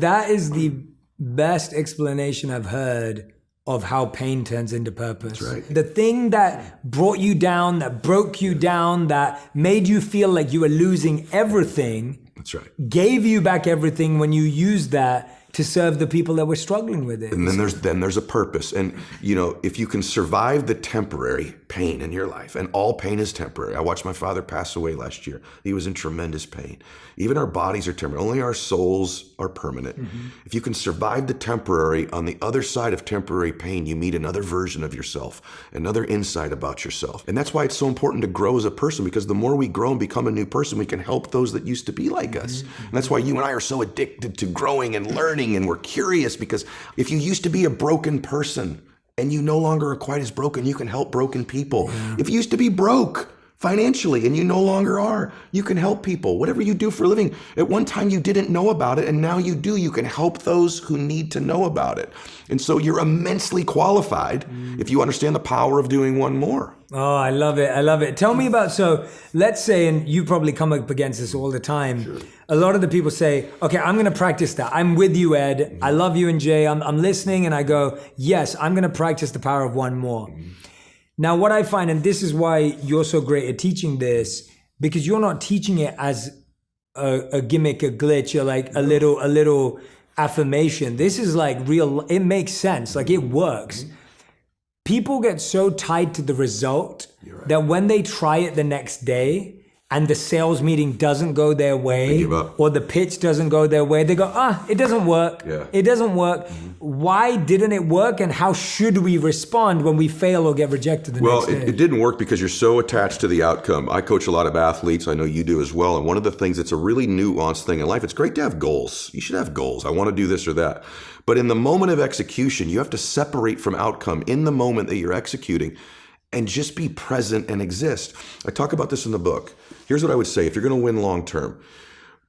That is the best explanation I've heard of how pain turns into purpose. That's right. The thing that brought you down, that broke you down, that made you feel like you were losing everything. That's right. Gave you back everything when you used that to serve the people that were struggling with it. And then there's a purpose. And you know, if you can survive the temporary pain in your life, and all pain is temporary. I watched my father pass away last year. He was in tremendous pain. Even our bodies are temporary. Only our souls are permanent. Mm-hmm. If you can survive the temporary, on the other side of temporary pain, you meet another version of yourself, another insight about yourself. And that's why it's so important to grow as a person, because the more we grow and become a new person, we can help those that used to be like us. Mm-hmm. And that's why you and I are so addicted to growing and learning. And we're curious, because if you used to be a broken person and you no longer are quite as broken, you can help broken people. Yeah. If you used to be broke financially and you no longer are, you can help people. Whatever you do for a living, at one time you didn't know about it, and now you do. You can help those who need to know about it. And so you're immensely qualified if you understand the power of doing one more. Oh, I love it. I love it. Tell me about, so let's say, and you probably come up against this all the time. Sure. A lot of the people say, okay, I'm going to practice that. I'm with you, Ed. Mm-hmm. I love you and Jay. I'm listening, and I go, yes, I'm going to practice the power of one more. Mm-hmm. Now, what I find, and this is why you're so great at teaching this, because you're not teaching it as a gimmick, a glitch, or like a little affirmation. This is like real, it makes sense. Like, it works. Mm-hmm. People get so tied to the result that when they try it the next day and the sales meeting doesn't go their way, or the pitch doesn't go their way, they go, it doesn't work. Yeah. It doesn't work. Mm-hmm. Why didn't it work? And how should we respond when we fail or get rejected the next day? Well, it didn't work because you're so attached to the outcome. I coach a lot of athletes. I know you do as well. And one of the things that's a really nuanced thing in life, it's great to have goals. You should have goals. I want to do this or that. But in the moment of execution, you have to separate from outcome in the moment that you're executing and just be present and exist. I talk about this in the book. Here's what I would say. If you're going to win long term,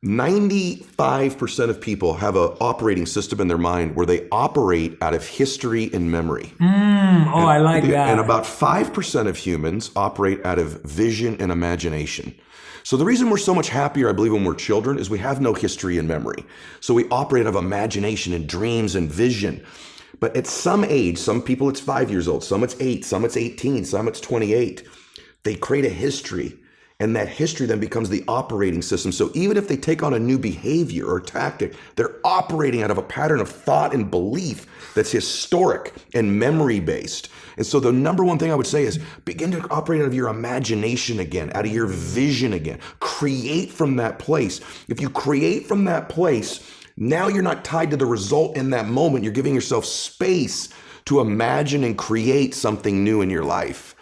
95% of people have an operating system in their mind where they operate out of history and memory. I like that. And about 5% of humans operate out of vision and imagination. So the reason we're so much happier, I believe, when we're children is we have no history and memory. So we operate out of imagination and dreams and vision. But at some age, some people it's 5 years old, some it's 8, some it's 18, some it's 28. They create a history, and that history then becomes the operating system. So even if they take on a new behavior or tactic, they're operating out of a pattern of thought and belief that's historic and memory-based. And so the number one thing I would say is begin to operate out of your imagination again, out of your vision again. Create from that place. If you create from that place, now you're not tied to the result in that moment. You're giving yourself space to imagine and create something new in your life.